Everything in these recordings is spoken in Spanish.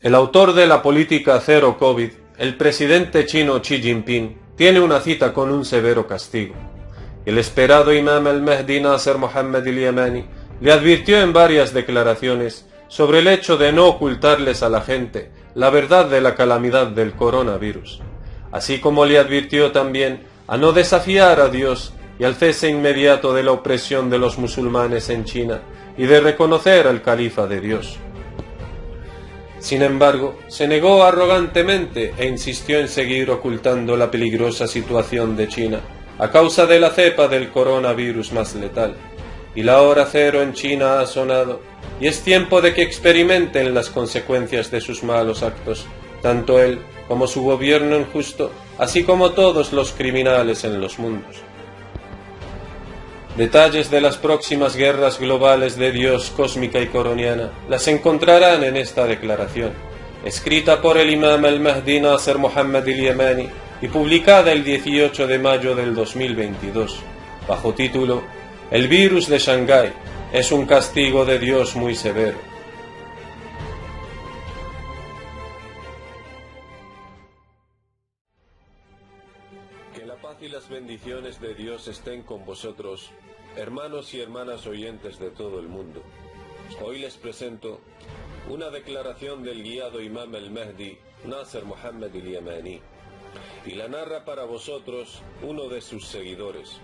El autor de la política cero COVID, el presidente chino Xi Jinping, tiene una cita con un severo castigo. El esperado imam al-Mahdi Nasser Mohammed al-Yamani le advirtió en varias declaraciones sobre el hecho de no ocultarles a la gente la verdad de la calamidad del coronavirus, así como le advirtió también a no desafiar a Dios y al cese inmediato de la opresión de los musulmanes en China y de reconocer al califa de Dios. Sin embargo, se negó arrogantemente e insistió en seguir ocultando la peligrosa situación de China a causa de la cepa del coronavirus más letal. Y la hora cero en China ha sonado, y es tiempo de que experimenten las consecuencias de sus malos actos, tanto él como su gobierno injusto, así como todos los criminales en los mundos. Detalles de las próximas guerras globales de Dios cósmica y coroniana las encontrarán en esta declaración, escrita por el imam al-Mahdi Nasser Mohammed al-Yamani y publicada el 18 de mayo del 2022, bajo título El virus de Shanghái es un castigo de Dios muy severo. Que la paz y las bendiciones de Dios estén con vosotros, hermanos y hermanas oyentes de todo el mundo. Hoy les presento una declaración del guiado imam al-Mahdi Nasser Mohammed al-Yamani, y la narra para vosotros uno de sus seguidores.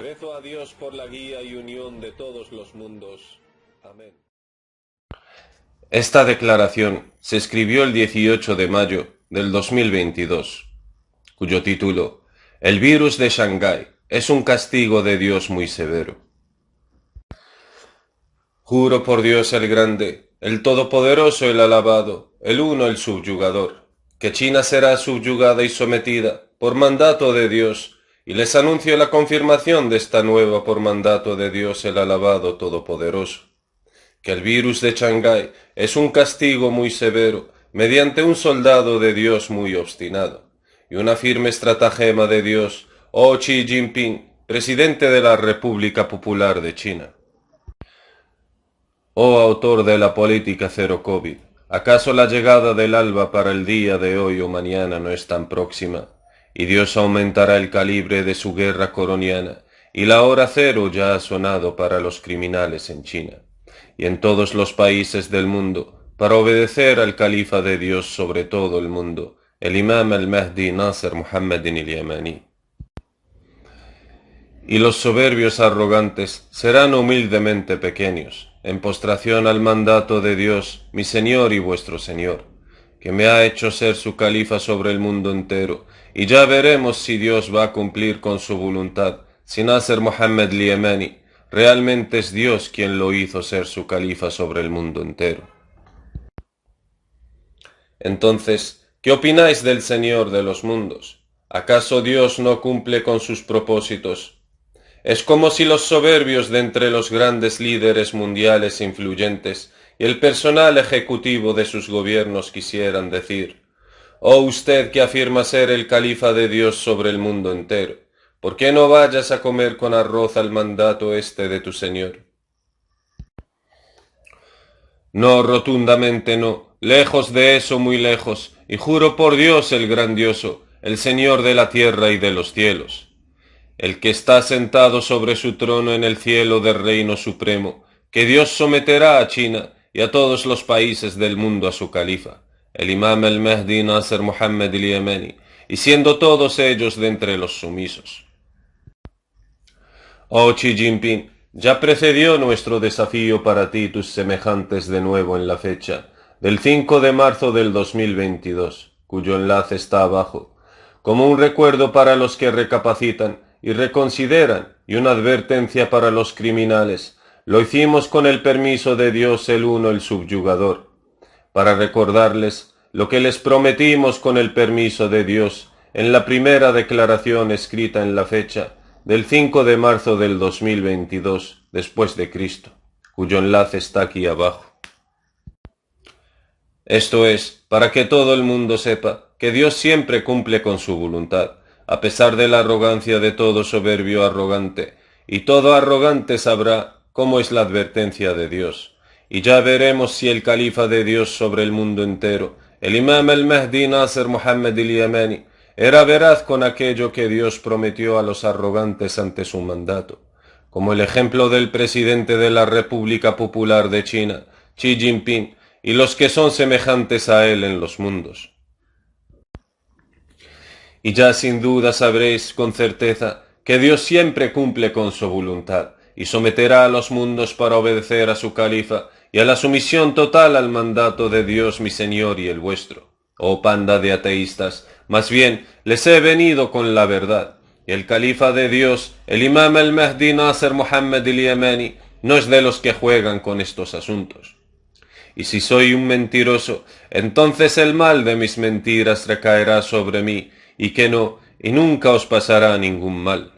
Rezo a Dios por la guía y unión de todos los mundos. Amén. Esta declaración se escribió el 18 de mayo del 2022, cuyo título, El virus de Shanghái es un castigo de Dios muy severo. Juro por Dios el Grande, el Todopoderoso, el Alabado, el Uno, el Subyugador, que China será subyugada y sometida por mandato de Dios, y les anuncio la confirmación de esta nueva por mandato de Dios el Alabado Todopoderoso, que el virus de Shanghái es un castigo muy severo mediante un soldado de Dios muy obstinado, y una firme estratagema de Dios, oh Xi Jinping, presidente de la República Popular de China. Oh autor de la política cero COVID, ¿acaso la llegada del alba para el día de hoy o mañana no es tan próxima? Y Dios aumentará el calibre de su guerra coroniana, y la hora cero ya ha sonado para los criminales en China, y en todos los países del mundo, para obedecer al califa de Dios sobre todo el mundo, el imam al-Mahdi Nasser Mohammed al-Yamani. Y los soberbios arrogantes serán humildemente pequeños, en postración al mandato de Dios, mi Señor y vuestro Señor, que me ha hecho ser su califa sobre el mundo entero, y ya veremos si Dios va a cumplir con su voluntad, si Nasser Mohammed al-Yamani realmente es Dios quien lo hizo ser su califa sobre el mundo entero. Entonces, ¿qué opináis del Señor de los mundos? ¿Acaso Dios no cumple con sus propósitos? Es como si los soberbios de entre los grandes líderes mundiales influyentes y el personal ejecutivo de sus gobiernos quisieran decir, oh usted que afirma ser el califa de Dios sobre el mundo entero, ¿por qué no vayas a comer con arroz al mandato este de tu Señor? No, rotundamente no, lejos de eso, muy lejos, y juro por Dios el grandioso, el Señor de la tierra y de los cielos, el que está sentado sobre su trono en el cielo del reino supremo, que Dios someterá a China y a todos los países del mundo a su califa, el imam al-Mahdi Nasser Mohammed al-Yamani, y siendo todos ellos de entre los sumisos. Oh Xi Jinping, ya precedió nuestro desafío para ti tus semejantes de nuevo en la fecha del 5 de marzo del 2022, cuyo enlace está abajo, como un recuerdo para los que recapacitan y reconsideran, y una advertencia para los criminales. Lo hicimos con el permiso de Dios el Uno, el Subyugador, para recordarles lo que les prometimos con el permiso de Dios en la primera declaración escrita en la fecha del 5 de marzo del 2022, después de Cristo, cuyo enlace está aquí abajo. Esto es, para que todo el mundo sepa que Dios siempre cumple con su voluntad, a pesar de la arrogancia de todo soberbio arrogante, y todo arrogante sabrá cómo es la advertencia de Dios, y ya veremos si el califa de Dios sobre el mundo entero, el imam al-Mahdi Nasser Muhammad al-Yamani, era veraz con aquello que Dios prometió a los arrogantes ante su mandato, como el ejemplo del presidente de la República Popular de China, Xi Jinping, y los que son semejantes a él en los mundos. Y ya sin duda sabréis con certeza que Dios siempre cumple con su voluntad, y someterá a los mundos para obedecer a su califa y a la sumisión total al mandato de Dios mi Señor y el vuestro. Oh panda de ateístas, más bien les he venido con la verdad, y el califa de Dios, el imam al-Mahdi Nasser Muhammad al-Yamani, no es de los que juegan con estos asuntos. Y si soy un mentiroso, entonces el mal de mis mentiras recaerá sobre mí, y que no, y nunca os pasará ningún mal.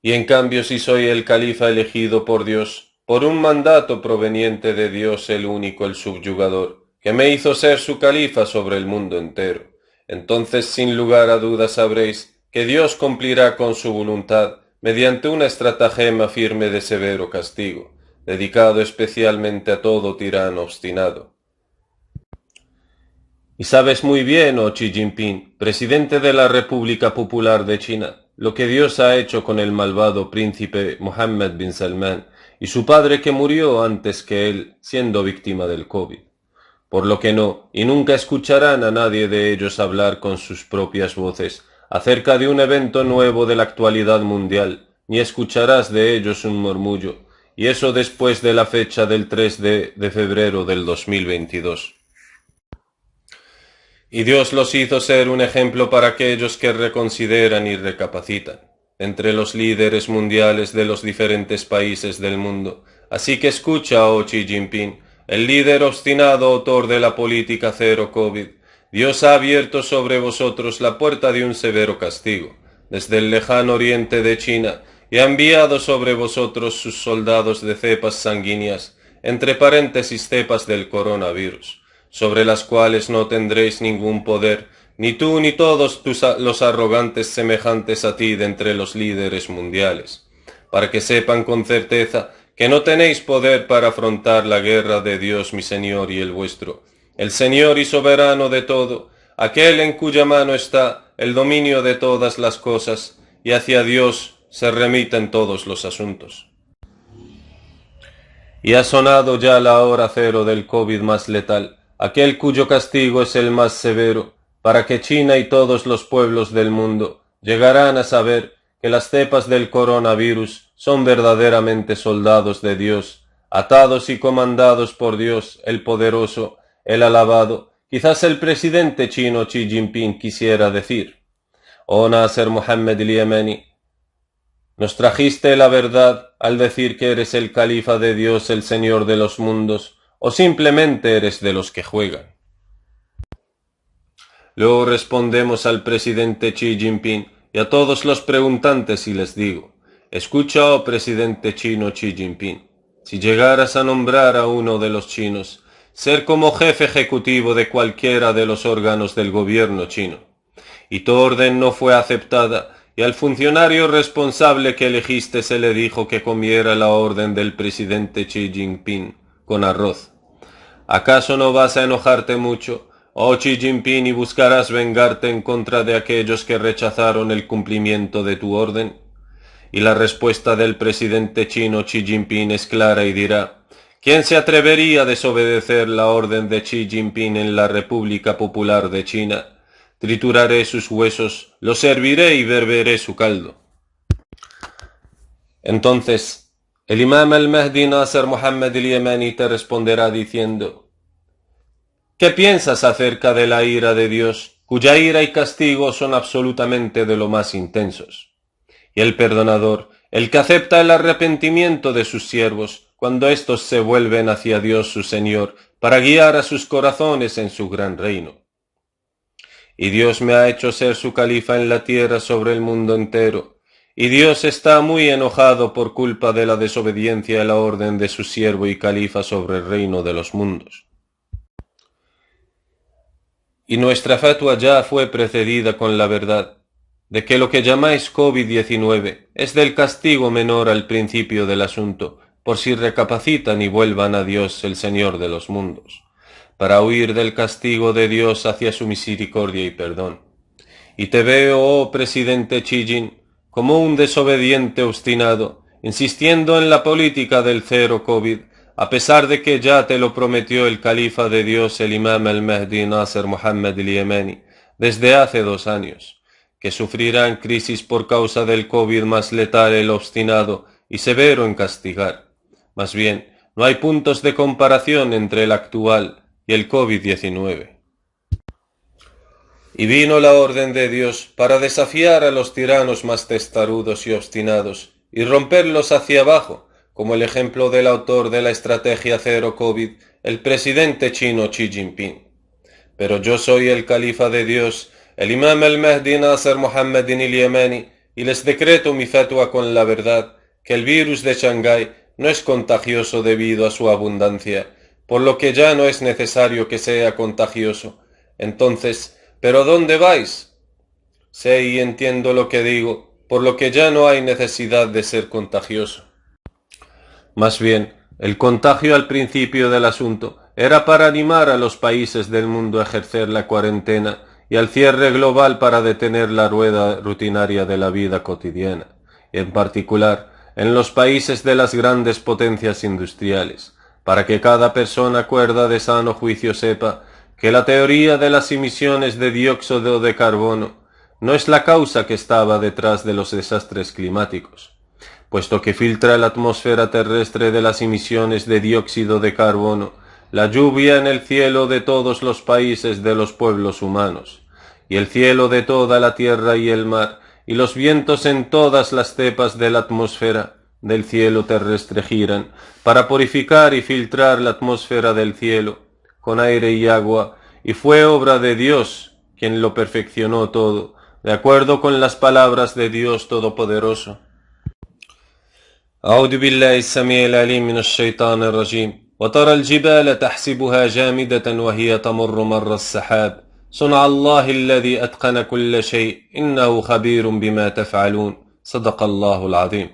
Y en cambio si soy el califa elegido por Dios, por un mandato proveniente de Dios el único, el subyugador, que me hizo ser su califa sobre el mundo entero, entonces sin lugar a dudas sabréis que Dios cumplirá con su voluntad mediante una estratagema firme de severo castigo, dedicado especialmente a todo tirano obstinado. Y sabes muy bien, oh Xi Jinping, presidente de la República Popular de China, lo que Dios ha hecho con el malvado príncipe Mohammed bin Salman y su padre que murió antes que él, siendo víctima del COVID. Por lo que no, y nunca escucharán a nadie de ellos hablar con sus propias voces acerca de un evento nuevo de la actualidad mundial, ni escucharás de ellos un murmullo, y eso después de la fecha del 3 de febrero del 2022. Y Dios los hizo ser un ejemplo para aquellos que reconsideran y recapacitan, entre los líderes mundiales de los diferentes países del mundo. Así que escucha, oh Xi Jinping, el líder obstinado autor de la política cero COVID. Dios ha abierto sobre vosotros la puerta de un severo castigo, desde el lejano oriente de China, y ha enviado sobre vosotros sus soldados de cepas sanguíneas, entre paréntesis cepas del coronavirus, sobre las cuales no tendréis ningún poder, ni tú ni todos los arrogantes semejantes a ti de entre los líderes mundiales, para que sepan con certeza que no tenéis poder para afrontar la guerra de Dios mi Señor y el vuestro, el Señor y soberano de todo, aquel en cuya mano está el dominio de todas las cosas, y hacia Dios se remiten todos los asuntos. Y ha sonado ya la hora cero del COVID más letal, aquel cuyo castigo es el más severo, para que China y todos los pueblos del mundo llegarán a saber que las cepas del coronavirus son verdaderamente soldados de Dios, atados y comandados por Dios, el poderoso, el alabado. Quizás el presidente chino Xi Jinping quisiera decir: oh Nasser Muhammad al-Yamani, nos trajiste la verdad al decir que eres el califa de Dios, el Señor de los mundos, o simplemente eres de los que juegan. Luego respondemos al presidente Xi Jinping y a todos los preguntantes y les digo: escucha, oh presidente chino Xi Jinping, si llegaras a nombrar a uno de los chinos, ser como jefe ejecutivo de cualquiera de los órganos del gobierno chino, y tu orden no fue aceptada, y al funcionario responsable que elegiste se le dijo que comiera la orden del presidente Xi Jinping con arroz, ¿acaso no vas a enojarte mucho, oh Xi Jinping, y buscarás vengarte en contra de aquellos que rechazaron el cumplimiento de tu orden? Y la respuesta del presidente chino Xi Jinping es clara y dirá: ¿quién se atrevería a desobedecer la orden de Xi Jinping en la República Popular de China? Trituraré sus huesos, los herviré y beberé su caldo. Entonces, el imam al-Mahdi Nasser Muhammad al-Yamani te responderá diciendo: ¿qué piensas acerca de la ira de Dios, cuya ira y castigo son absolutamente de lo más intensos? Y el perdonador, el que acepta el arrepentimiento de sus siervos, cuando éstos se vuelven hacia Dios su Señor, para guiar a sus corazones en su gran reino. Y Dios me ha hecho ser su califa en la tierra sobre el mundo entero, y Dios está muy enojado por culpa de la desobediencia a la orden de su siervo y califa sobre el reino de los mundos. Y nuestra fatua ya fue precedida con la verdad, de que lo que llamáis COVID-19 es del castigo menor al principio del asunto, por si recapacitan y vuelvan a Dios el Señor de los mundos, para huir del castigo de Dios hacia su misericordia y perdón. Y te veo, oh presidente Xi Jinping, como un desobediente obstinado, insistiendo en la política del cero COVID, a pesar de que ya te lo prometió el califa de Dios, el imam al-Mahdi Nasser Mohammed al-Yemeni, desde hace 2 años, que sufrirán crisis por causa del COVID más letal el obstinado y severo en castigar. Más bien, no hay puntos de comparación entre el actual y el COVID-19. Y vino la orden de Dios para desafiar a los tiranos más testarudos y obstinados y romperlos hacia abajo, como el ejemplo del autor de la estrategia cero COVID, el presidente chino Xi Jinping. Pero yo soy el califa de Dios, el imam al-Mahdi Nasser Mohammed al-Yemeni, y les decreto mi fatwa con la verdad, que el virus de Shanghái no es contagioso debido a su abundancia, por lo que ya no es necesario que sea contagioso. Entonces, ¿pero dónde vais? Sé y entiendo lo que digo, por lo que ya no hay necesidad de ser contagioso. Más bien, el contagio al principio del asunto era para animar a los países del mundo a ejercer la cuarentena y al cierre global para detener la rueda rutinaria de la vida cotidiana, y en particular en los países de las grandes potencias industriales, para que cada persona cuerda de sano juicio sepa que la teoría de las emisiones de dióxido de carbono no es la causa que estaba detrás de los desastres climáticos, puesto que filtra la atmósfera terrestre de las emisiones de dióxido de carbono, la lluvia en el cielo de todos los países de los pueblos humanos, y el cielo de toda la tierra y el mar, y los vientos en todas las cepas de la atmósfera del cielo terrestre giran, para purificar y filtrar la atmósfera del cielo, con aire y agua, y fue obra de Dios, quien lo perfeccionó todo, de acuerdo con las palabras de Dios Todopoderoso. أعوذ بالله السميع العليم من الشيطان الرجيم وترى الجبال تحسبها جامدة وهي تمر مر السحاب صنع الله الذي أتقن كل شيء إنه خبير بما تفعلون صدق الله العظيم.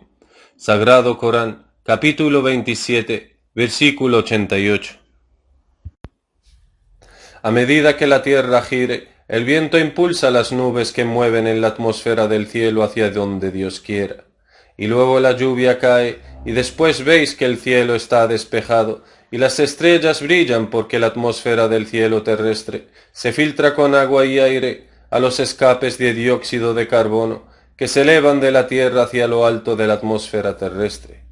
Sagrado Corán, capítulo 27, versículo 88. A medida que la tierra gire, el viento impulsa las nubes que mueven en la atmósfera del cielo hacia donde Dios quiera. Y luego la lluvia cae, y después veis que el cielo está despejado, y las estrellas brillan porque la atmósfera del cielo terrestre se filtra con agua y aire a los escapes de dióxido de carbono que se elevan de la tierra hacia lo alto de la atmósfera terrestre.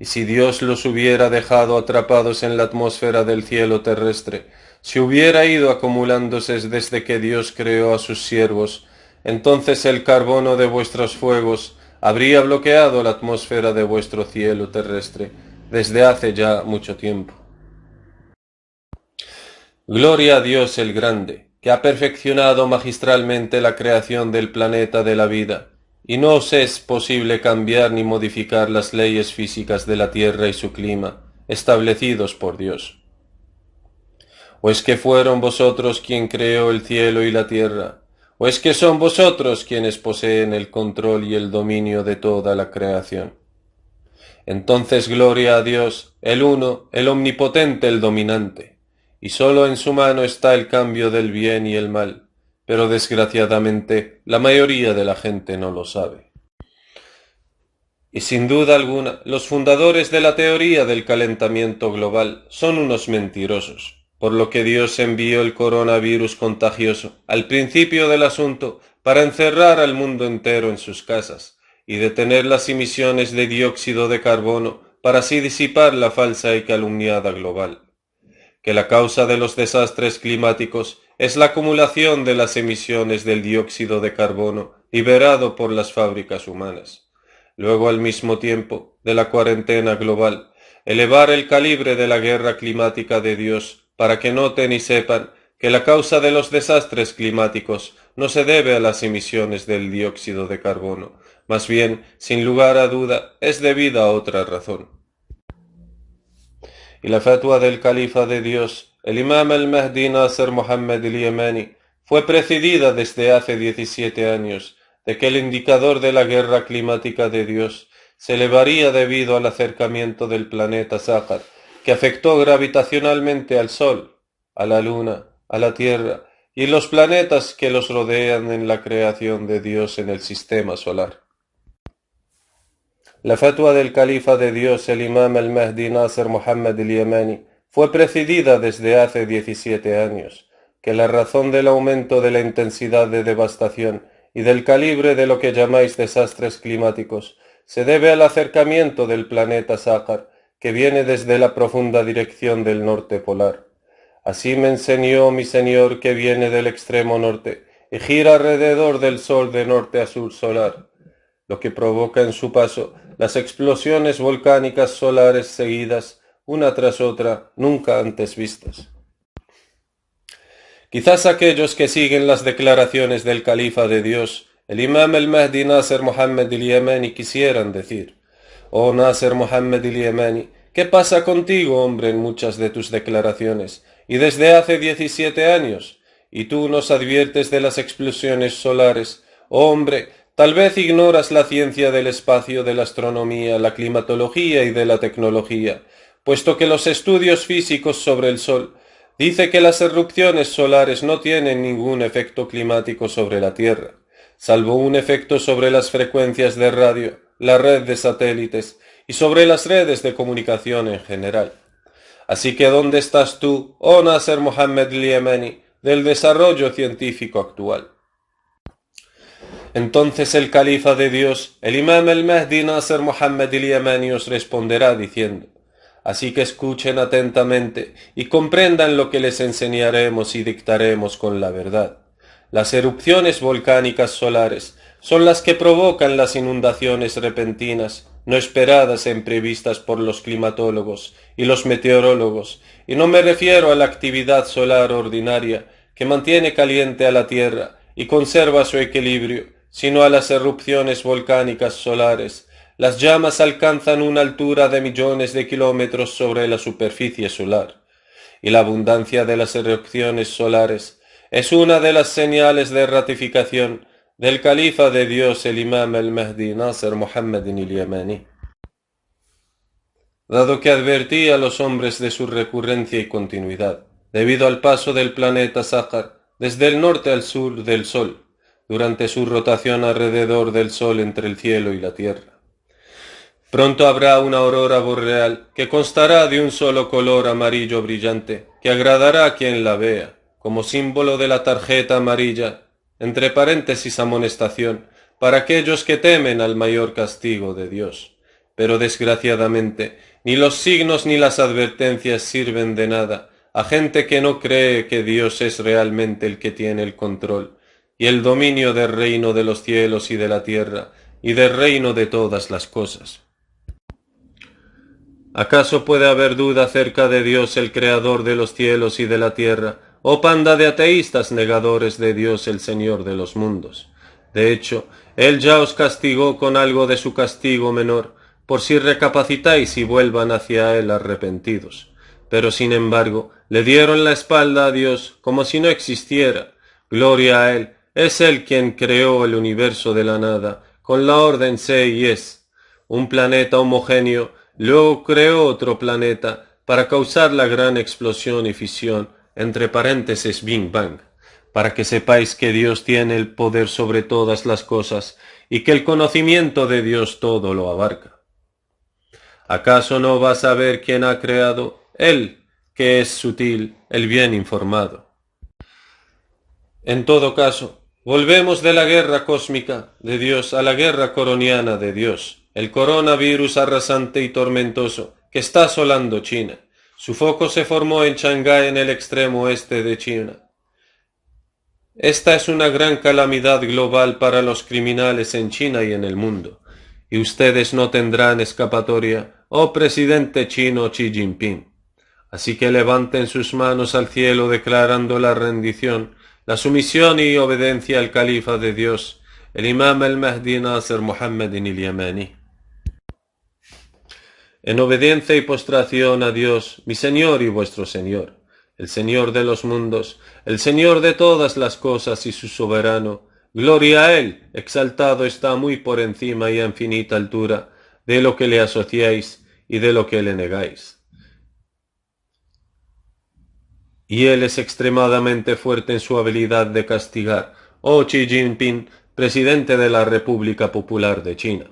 Y si Dios los hubiera dejado atrapados en la atmósfera del cielo terrestre, si hubiera ido acumulándose desde que Dios creó a sus siervos, entonces el carbono de vuestros fuegos habría bloqueado la atmósfera de vuestro cielo terrestre desde hace ya mucho tiempo. Gloria a Dios el Grande, que ha perfeccionado magistralmente la creación del planeta de la vida, y no os es posible cambiar ni modificar las leyes físicas de la Tierra y su clima, establecidos por Dios. ¿O es que fueron vosotros quien creó el cielo y la tierra? ¿O es que son vosotros quienes poseen el control y el dominio de toda la creación? Entonces gloria a Dios, el Uno, el Omnipotente, el Dominante, y sólo en su mano está el cambio del bien y el mal, pero desgraciadamente la mayoría de la gente no lo sabe. Y sin duda alguna, los fundadores de la teoría del calentamiento global son unos mentirosos, por lo que Dios envió el coronavirus contagioso al principio del asunto para encerrar al mundo entero en sus casas y detener las emisiones de dióxido de carbono para así disipar la falsa y calumniada global. Que la causa de los desastres climáticos es la acumulación de las emisiones del dióxido de carbono liberado por las fábricas humanas. Luego, al mismo tiempo, de la cuarentena global, elevar el calibre de la guerra climática de Dios para que noten y sepan que la causa de los desastres climáticos no se debe a las emisiones del dióxido de carbono, más bien, sin lugar a duda, es debida a otra razón. Y la fatwa del califa de Dios, el imam al-Mahdi Nasser Mohammed al-Yemeni, fue precedida desde hace 17 años de que el indicador de la guerra climática de Dios se elevaría debido al acercamiento del planeta Sájar, que afectó gravitacionalmente al Sol, a la Luna, a la Tierra y los planetas que los rodean en la creación de Dios en el sistema solar. La fatwa del califa de Dios, el imam al-Mahdi Nasser Muhammad al-Yamani, fue precedida desde hace 17 años, que la razón del aumento de la intensidad de devastación y del calibre de lo que llamáis desastres climáticos se debe al acercamiento del planeta Sájar, que viene desde la profunda dirección del norte polar. Así me enseñó mi Señor, que viene del extremo norte y gira alrededor del Sol de norte a sur solar, lo que provoca en su paso las explosiones volcánicas solares seguidas, una tras otra, nunca antes vistas. Quizás aquellos que siguen las declaraciones del califa de Dios, el imam al-Mahdi Nasser Muhammad al-Yamani, quisieran decir: «Oh Nasser Muhammad al-Yamani, ¿qué pasa contigo, hombre, en muchas de tus declaraciones, y desde hace 17 años? Y tú nos adviertes de las explosiones solares. Oh, hombre, tal vez ignoras la ciencia del espacio, de la astronomía, la climatología y de la tecnología, puesto que los estudios físicos sobre el Sol dice que las erupciones solares no tienen ningún efecto climático sobre la Tierra, salvo un efecto sobre las frecuencias de radio, la red de satélites y sobre las redes de comunicación en general. Así que ¿dónde estás tú, oh Nasser Muhammad al-Yamani, del desarrollo científico actual?» Entonces el califa de Dios, el imam al-Mahdi Nasser Muhammad al-Yamani, os responderá diciendo: «Así que escuchen atentamente y comprendan lo que les enseñaremos y dictaremos con la verdad. Las erupciones volcánicas solares son las que provocan las inundaciones repentinas, no esperadas e imprevistas por los climatólogos y los meteorólogos, y no me refiero a la actividad solar ordinaria que mantiene caliente a la Tierra y conserva su equilibrio, sino a las erupciones volcánicas solares. Las llamas alcanzan una altura de millones de kilómetros sobre la superficie solar, y la abundancia de las erupciones solares es una de las señales de ratificación del califa de Dios, el imam al-Mahdi Nasser Muhammad al-Yamani. Dado que advertí a los hombres de su recurrencia y continuidad, debido al paso del planeta Sájar desde el norte al sur del Sol, durante su rotación alrededor del Sol entre el cielo y la Tierra. Pronto habrá una aurora boreal que constará de un solo color amarillo brillante, que agradará a quien la vea, como símbolo de la tarjeta amarilla, entre paréntesis amonestación, para aquellos que temen al mayor castigo de Dios. Pero desgraciadamente, ni los signos ni las advertencias sirven de nada a gente que no cree que Dios es realmente el que tiene el control y el dominio del reino de los cielos y de la tierra, y del reino de todas las cosas. ¿Acaso puede haber duda acerca de Dios, el creador de los cielos y de la tierra, oh panda de ateístas negadores de Dios, el Señor de los mundos? De hecho, Él ya os castigó con algo de su castigo menor, por si recapacitáis y vuelvan hacia Él arrepentidos. Pero sin embargo, le dieron la espalda a Dios como si no existiera. Gloria a Él, es Él quien creó el universo de la nada, con la orden sé y es. Un planeta homogéneo, luego creó otro planeta para causar la gran explosión y fisión, entre paréntesis Big Bang, para que sepáis que Dios tiene el poder sobre todas las cosas y que el conocimiento de Dios todo lo abarca. ¿Acaso no vas a ver quién ha creado? Él, que es sutil, el bien informado. En todo caso, volvemos de la guerra cósmica de Dios a la guerra coroniana de Dios, el coronavirus arrasante y tormentoso que está asolando China. Su foco se formó en Shanghái, en el extremo oeste de China. Esta es una gran calamidad global para los criminales en China y en el mundo, y ustedes no tendrán escapatoria, oh presidente chino Xi Jinping. Así que levanten sus manos al cielo declarando la rendición, la sumisión y obediencia al califa de Dios, el imam al-Mahdi Nasser Muhammad al-Yamani. En obediencia y postración a Dios, mi Señor y vuestro Señor, el Señor de los mundos, el Señor de todas las cosas y su soberano, gloria a Él, exaltado está muy por encima y a infinita altura, de lo que le asociáis y de lo que le negáis. Y él es extremadamente fuerte en su habilidad de castigar, oh Xi Jinping, presidente de la República Popular de China.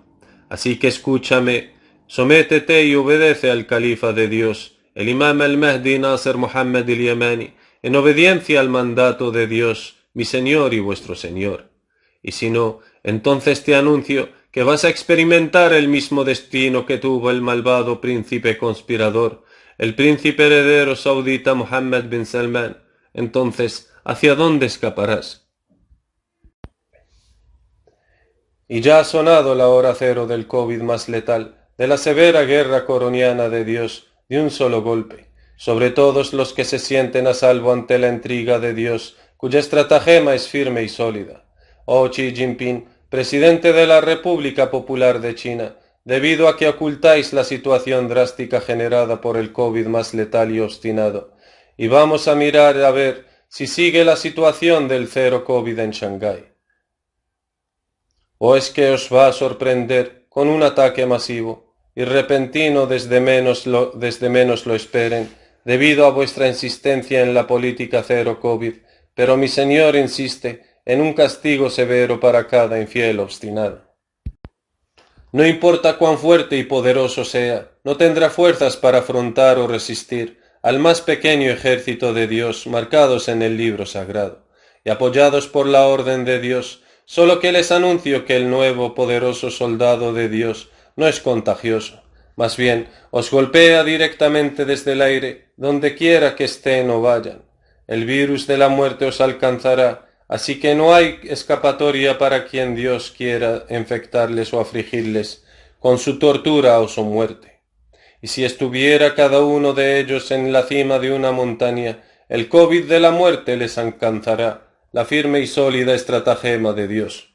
Así que escúchame, sométete y obedece al califa de Dios, el imam al-Mahdi Nasser Muhammad al-Yamani, en obediencia al mandato de Dios, mi Señor y vuestro Señor. Y si no, entonces te anuncio que vas a experimentar el mismo destino que tuvo el malvado príncipe conspirador, el príncipe heredero saudita Mohammed bin Salman. Entonces, ¿hacia dónde escaparás? Y ya ha sonado la hora cero del COVID más letal, de la severa guerra coroniana de Dios, de un solo golpe, sobre todos los que se sienten a salvo ante la intriga de Dios, cuya estratagema es firme y sólida. Oh Xi Jinping, presidente de la República Popular de China, debido a que ocultáis la situación drástica generada por el COVID más letal y obstinado, y vamos a mirar a ver si sigue la situación del cero COVID en Shanghái. ¿O es que os va a sorprender con un ataque masivo y repentino desde menos lo esperen, debido a vuestra insistencia en la política cero COVID? Pero mi Señor insiste en un castigo severo para cada infiel obstinado. No importa cuán fuerte y poderoso sea, no tendrá fuerzas para afrontar o resistir al más pequeño ejército de Dios marcados en el libro sagrado, y apoyados por la orden de Dios. Solo que les anuncio que el nuevo poderoso soldado de Dios no es contagioso, más bien os golpea directamente desde el aire, donde quiera que estén o vayan. El virus de la muerte os alcanzará, así que no hay escapatoria para quien Dios quiera infectarles o afligirles con su tortura o su muerte. Y si estuviera cada uno de ellos en la cima de una montaña, el COVID de la muerte les alcanzará, la firme y sólida estratagema de Dios.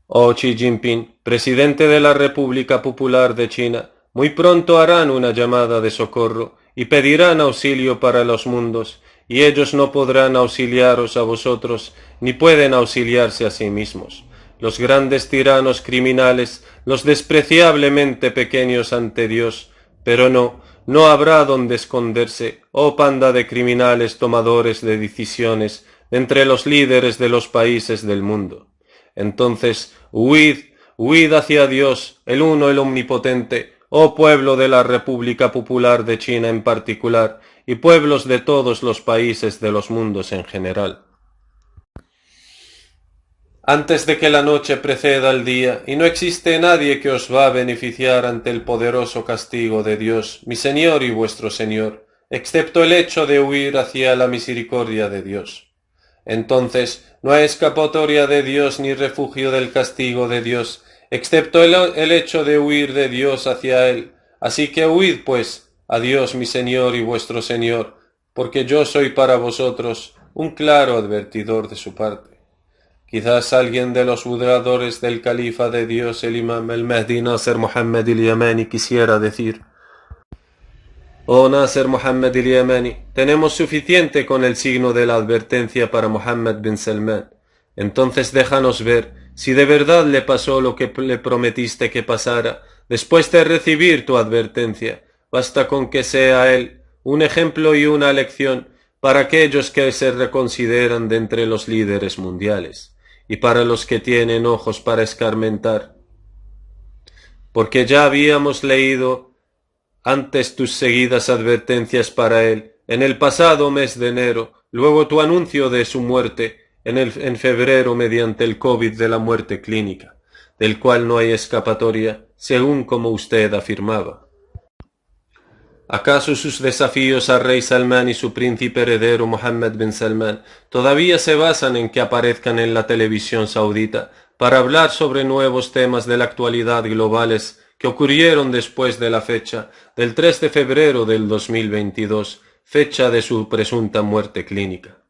Oh Xi Jinping, presidente de la República Popular de China, muy pronto harán una llamada de socorro y pedirán auxilio para los mundos, y ellos no podrán auxiliaros a vosotros, ni pueden auxiliarse a sí mismos. Los grandes tiranos criminales, los despreciablemente pequeños ante Dios, pero no habrá donde esconderse, oh panda de criminales tomadores de decisiones, entre los líderes de los países del mundo. Entonces, huid hacia Dios, el uno, el omnipotente, oh pueblo de la República Popular de China en particular, y pueblos de todos los países de los mundos en general. Antes de que la noche preceda al día, y no existe nadie que os va a beneficiar ante el poderoso castigo de Dios, mi Señor y vuestro Señor, excepto el hecho de huir hacia la misericordia de Dios. Entonces, no hay escapatoria de Dios ni refugio del castigo de Dios, excepto el hecho de huir de Dios hacia Él. Así que huid, pues, a Dios mi Señor y vuestro Señor, porque yo soy para vosotros un claro advertidor de su parte. Quizás alguien de los budeadores del califa de Dios, el imam al-Mahdi Nasser Muhammad al-Yamani, quisiera decir: oh Nasser Muhammad al-Yamani, tenemos suficiente con el signo de la advertencia para Mohammed bin Salman. Entonces déjanos ver si de verdad le pasó lo que le prometiste que pasara después de recibir tu advertencia. Basta con que sea él un ejemplo y una lección para aquellos que se reconsideran de entre los líderes mundiales, y para los que tienen ojos para escarmentar. Porque ya habíamos leído antes tus seguidas advertencias para él, en el pasado mes de enero, luego tu anuncio de su muerte, en febrero mediante el COVID de la muerte clínica, del cual no hay escapatoria, según como usted afirmaba. ¿Acaso sus desafíos al rey Salmán y su príncipe heredero Mohammed bin Salman todavía se basan en que aparezcan en la televisión saudita para hablar sobre nuevos temas de la actualidad globales que ocurrieron después de la fecha del 3 de febrero del 2022, fecha de su presunta muerte clínica?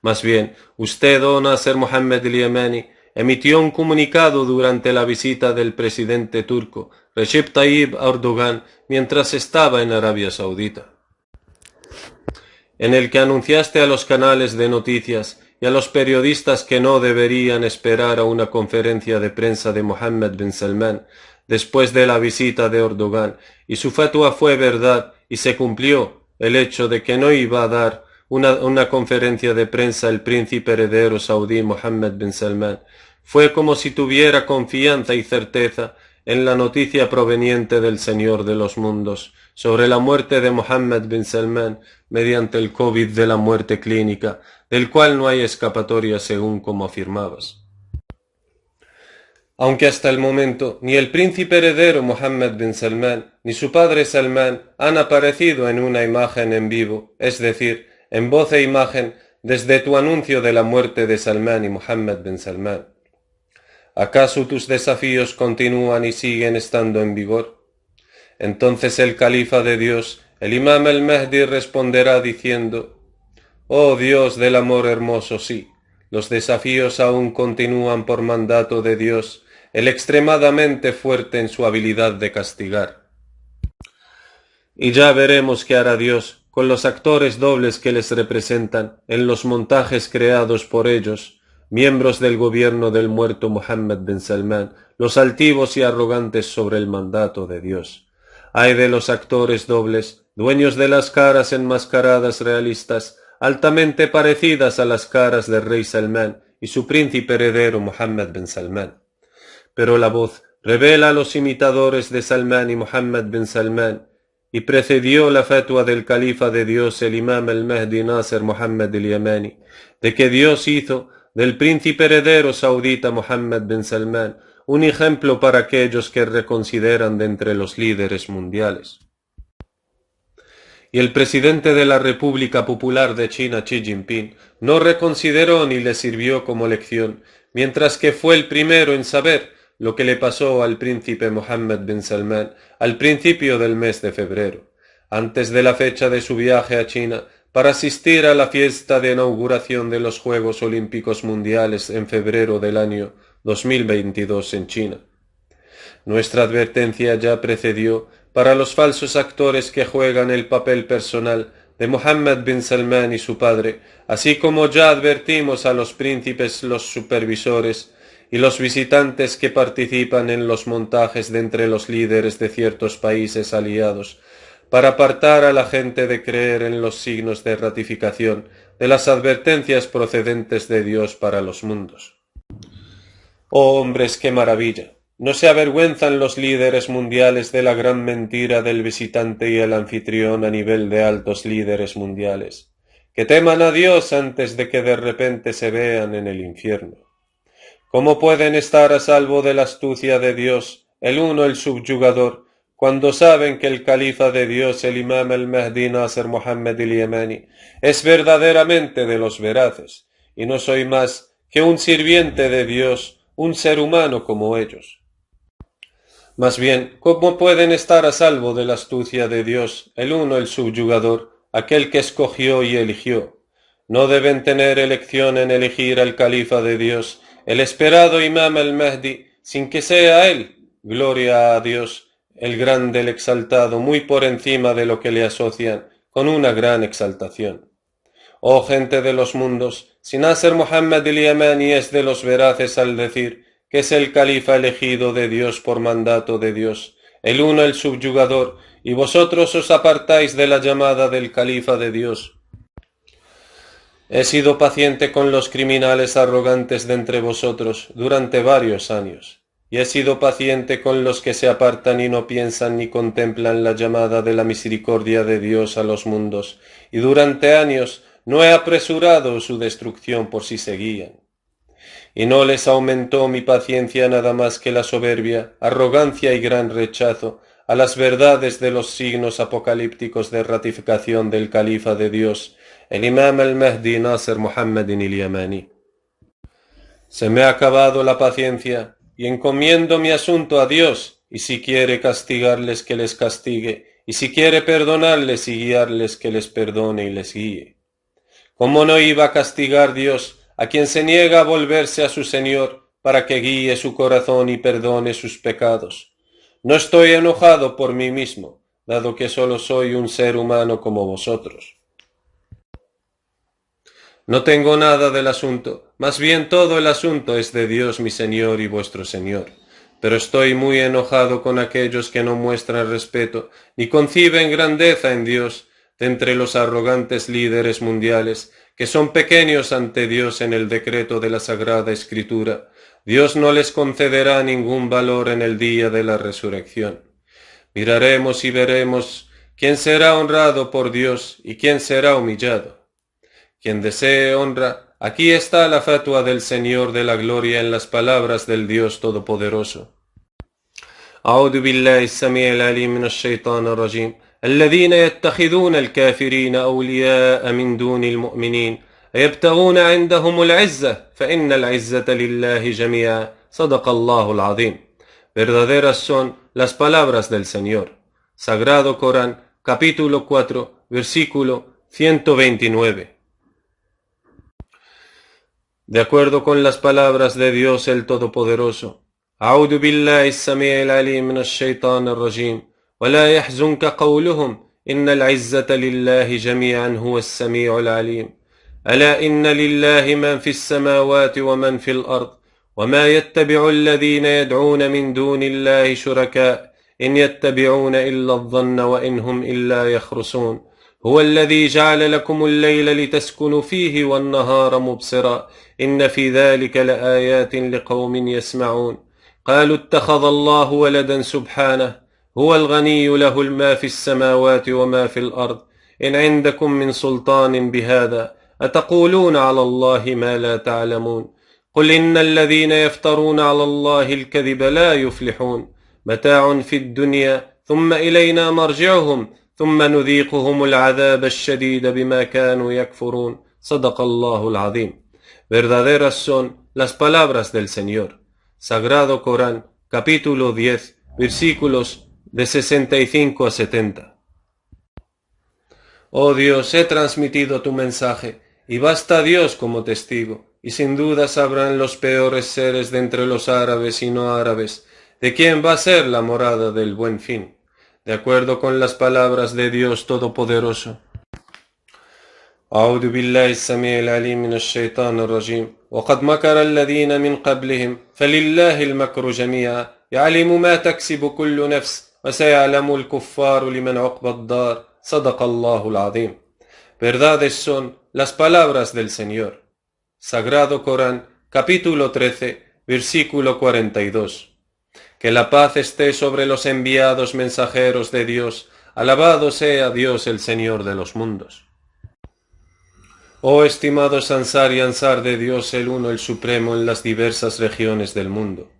Más bien, usted, oh Nasser Muhammad al-Yamani, emitió un comunicado durante la visita del presidente turco Recep Tayyip Erdogan mientras estaba en Arabia Saudita, en el que anunciaste a los canales de noticias y a los periodistas que no deberían esperar a una conferencia de prensa de Mohammed bin Salman después de la visita de Erdogan, y su fatwa fue verdad y se cumplió el hecho de que no iba a dar una conferencia de prensa el príncipe heredero saudí Mohammed bin Salman. Fue como si tuviera confianza y certeza en la noticia proveniente del Señor de los mundos sobre la muerte de Mohammed bin Salman mediante el COVID de la muerte clínica, del cual no hay escapatoria según como afirmabas. Aunque hasta el momento ni el príncipe heredero Mohammed bin Salman ni su padre Salman han aparecido en una imagen en vivo, es decir, en voz e imagen, desde tu anuncio de la muerte de Salman y Mohammed bin Salman. ¿Acaso tus desafíos continúan y siguen estando en vigor? Entonces el califa de Dios, el imam al-Mahdi, responderá diciendo: Oh Dios del amor hermoso, sí, los desafíos aún continúan por mandato de Dios, el extremadamente fuerte en su habilidad de castigar. Y ya veremos qué hará Dios con los actores dobles que les representan en los montajes creados por ellos, miembros del gobierno del muerto Mohammed bin Salman, los altivos y arrogantes sobre el mandato de Dios. Ay de los actores dobles, dueños de las caras enmascaradas realistas, altamente parecidas a las caras del rey Salman y su príncipe heredero Mohammed bin Salman. Pero la voz revela a los imitadores de Salman y Mohammed bin Salman, y precedió la fatwa del califa de Dios, el imam al-Mahdi Nasser Mohammed al-Yamani, de que Dios hizo del príncipe heredero saudita Mohammed bin Salman un ejemplo para aquellos que reconsideran de entre los líderes mundiales. Y el presidente de la República Popular de China, Xi Jinping, no reconsideró ni le sirvió como lección, mientras que fue el primero en saber lo que le pasó al príncipe Mohammed bin Salman al principio del mes de febrero, antes de la fecha de su viaje a China, para asistir a la fiesta de inauguración de los Juegos Olímpicos Mundiales en febrero del año 2022 en China. Nuestra advertencia ya precedió para los falsos actores que juegan el papel personal de Mohammed bin Salman y su padre, así como ya advertimos a los príncipes, los supervisores y los visitantes que participan en los montajes de entre los líderes de ciertos países aliados, para apartar a la gente de creer en los signos de ratificación de las advertencias procedentes de Dios para los mundos. Oh hombres, qué maravilla. ¿No se avergüenzan los líderes mundiales de la gran mentira del visitante y el anfitrión a nivel de altos líderes mundiales, que teman a Dios antes de que de repente se vean en el infierno? ¿Cómo pueden estar a salvo de la astucia de Dios, el uno el subyugador, cuando saben que el califa de Dios, el imam al-Mahdi Nasser Mohammed al-Yamani, es verdaderamente de los veraces, y no soy más que un sirviente de Dios, un ser humano como ellos? Más bien, ¿cómo pueden estar a salvo de la astucia de Dios, el uno el subyugador, aquel que escogió y eligió? No deben tener elección en elegir al califa de Dios, el esperado imam al-Mahdi, sin que sea él, gloria a Dios, el grande, el exaltado, muy por encima de lo que le asocian, con una gran exaltación. Oh gente de los mundos, si Nasser Mohammed al-Yamani es de los veraces al decir que es el califa elegido de Dios por mandato de Dios, el uno el subyugador, y vosotros os apartáis de la llamada del califa de Dios. He sido paciente con los criminales arrogantes de entre vosotros durante varios años, y he sido paciente con los que se apartan y no piensan ni contemplan la llamada de la misericordia de Dios a los mundos, y durante años no he apresurado su destrucción por si seguían. Y no les aumentó mi paciencia nada más que la soberbia, arrogancia y gran rechazo a las verdades de los signos apocalípticos de ratificación del califa de Dios, el imam al-Mahdi Nasser Mohammed al-Yamani. Se me ha acabado la paciencia y encomiendo mi asunto a Dios, y si quiere castigarles que les castigue, y si quiere perdonarles y guiarles que les perdone y les guíe. ¿Cómo no iba a castigar Dios a quien se niega a volverse a su Señor para que guíe su corazón y perdone sus pecados? No estoy enojado por mí mismo, dado que solo soy un ser humano como vosotros. No tengo nada del asunto, más bien todo el asunto es de Dios mi Señor y vuestro Señor. pero estoy muy enojado con aquellos que no muestran respeto ni conciben grandeza en Dios de entre los arrogantes líderes mundiales, que son pequeños ante Dios en el decreto de la Sagrada Escritura. Dios no les concederá ningún valor en el día de la resurrección. Miraremos y veremos quién será honrado por Dios y quién será humillado. Quien desee honra, aquí está la fatua del Señor de la gloria en las palabras del Dios Todopoderoso. أعوذ بالله السميع العليم من الشيطان الرجيم الذين يتخذون الكافرين أولياء من دون المؤمنين أيبتغون عندهم العزة فإن العزة لله جميعا صدق الله العظيم. Verdaderas son las palabras del Señor. Sagrado Corán, capítulo 4, versículo 129. De acuerdo con las palabras de Dios el Todopoderoso, أعوذ بالله السميع العليم من الشيطان الرجيم ولا يحزنك قولهم إن العزة لله جميعا هو السميع العليم ألا إن لله من في السماوات ومن في الأرض وما يتبع الذين يدعون من دون الله شركاء إن يتبعون إلا الظن وإن هم إلا يخرصون هو الذي جعل لكم الليل لتسكنوا فيه والنهار مبصرا إن في ذلك لآيات لقوم يسمعون قالوا اتخذ الله ولدا سبحانه هو الغني له ما في السماوات وما في الأرض إن عندكم من سلطان بهذا أتقولون على الله ما لا تعلمون قل إن الذين يفترون على الله الكذب لا يفلحون متاع في الدنيا ثم إلينا مرجعهم ثم نذيقهم العذاب الشديد بما كانوا يكفرون صدق الله العظيم. Verdaderas son las palabras del Señor. Sagrado Corán, capítulo 10, versículos de 65 a 70. Oh Dios, he transmitido tu mensaje, y basta Dios como testigo, y sin duda sabrán los peores seres de entre los árabes y no árabes, de quién va a ser la morada del buen fin, de acuerdo con las palabras de Dios Todopoderoso. أعوذ بالله السميع العليم من الشيطان الرجيم وقد مكر الذين من قبلهم فلله المكر جميعا يعلم ما تكسب كل نفس وسيعلم الكفار لمن عقبى الدار صدق الله العظيم. Verdades son las palabras del Señor. Sagrado Corán, capítulo 13, versículo 42. Que la paz esté sobre los enviados mensajeros de Dios. Alabado sea Dios el Señor de los mundos. Oh estimados Ansar y Ansar de Dios el Uno, el Supremo, en las diversas regiones del mundo.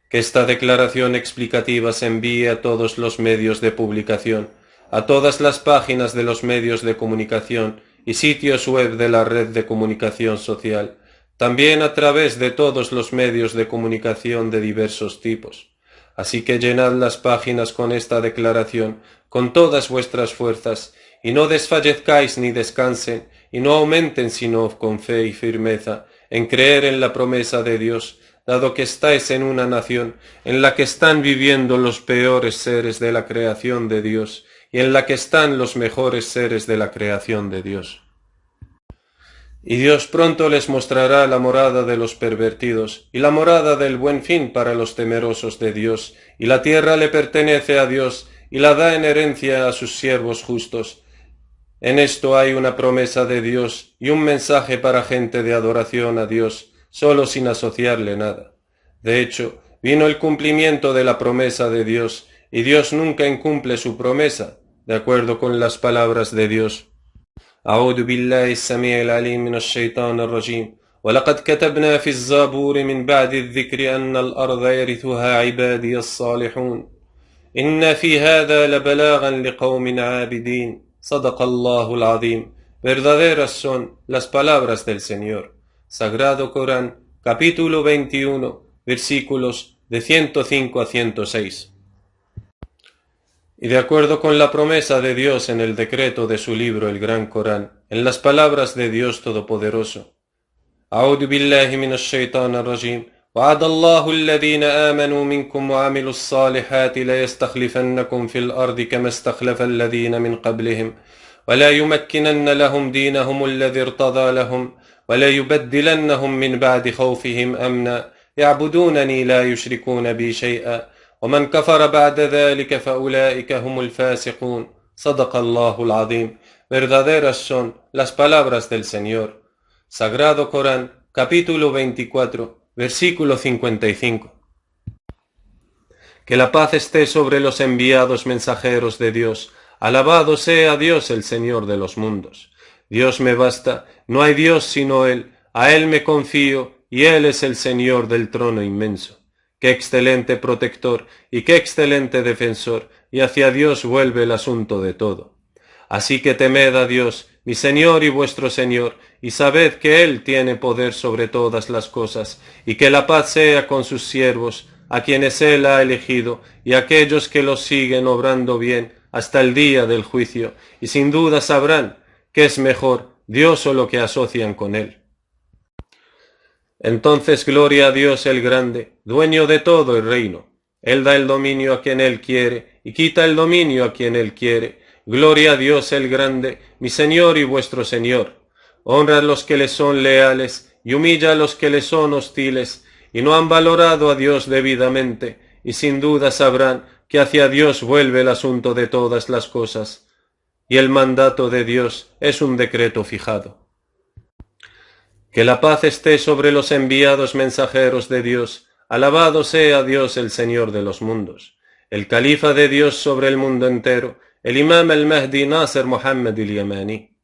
Que esta declaración explicativa se envíe a todos los medios de publicación, a todas las páginas de los medios de comunicación y sitios web de la red de comunicación social, también a través de todos los medios de comunicación de diversos tipos. Así que llenad las páginas con esta declaración, con todas vuestras fuerzas, y no desfallezcáis ni descansen, y no aumenten sino con fe y firmeza, en creer en la promesa de Dios, dado que estáis en una nación en la que están viviendo los peores seres de la creación de Dios, y en la que están los mejores seres de la creación de Dios. Y Dios pronto les mostrará la morada de los pervertidos, y la morada del buen fin para los temerosos de Dios, y la tierra le pertenece a Dios, y la da en herencia a sus siervos justos. En esto hay una promesa de Dios y un mensaje para gente de adoración a Dios, solo sin asociarle nada. De hecho, vino el cumplimiento de la promesa de Dios, y Dios nunca incumple su promesa, de acuerdo con las palabras de Dios. أعوذ بالله السميع العليم من الشيطان الرجيم ولقد كتبنا في الزبور من بعد الذكر أن الأرض يرثها عبادي الصالحون إن في هذا لبلاغا لقوم عابدين صدق الله العظيم. Verdaderas son las palabras del Señor. Sagrado Corán, capítulo 21, versículos de 105 a 106. Y de acuerdo con la promesa de Dios en el decreto de su libro, el Gran Corán, en las palabras de Dios Todopoderoso. أعوذ بالله من الشيطان الرجيم وعد الله الذين آمنوا منكم وعملوا الصالحات ليستخلفنكم في الأرض كما استخلف الذين من قبلهم ولا يمكنن لهم دينهم الذي ارتضى لهم ولا يبدلنهم من بعد خوفهم أمنا يعبدونني لا يشركون بي شيئا ومن كفر بعد ذلك فأولئك هم الفاسقون. صدق الله العظيم. Verdaderas son las palabras del Señor. Sagrado Corán, capítulo 24, versículo 55. Que la paz esté sobre los enviados mensajeros de Dios. Alabado sea Dios, el Señor de los mundos. Dios me basta, no hay Dios sino Él, a Él me confío, y Él es el Señor del trono inmenso. Qué excelente protector y qué excelente defensor, y hacia Dios vuelve el asunto de todo. Así que temed a Dios, mi Señor y vuestro Señor, y sabed que Él tiene poder sobre todas las cosas, y que la paz sea con sus siervos, a quienes Él ha elegido, y aquellos que los siguen obrando bien hasta el día del juicio, y sin duda sabrán que es mejor Dios o lo que asocian con Él. Entonces gloria a Dios el grande, dueño de todo el reino. Él da el dominio a quien Él quiere, y quita el dominio a quien Él quiere. Gloria a Dios el grande, mi Señor y vuestro Señor. Honra a los que le son leales, y humilla a los que le son hostiles, y no han valorado a Dios debidamente, y sin duda sabrán que hacia Dios vuelve el asunto de todas las cosas, y el mandato de Dios es un decreto fijado. Que la paz esté sobre los enviados mensajeros de Dios. Alabado sea Dios, el Señor de los mundos, el califa de Dios sobre el mundo entero, el imam al-Mahdi Nasser Muhammad al-Yamani.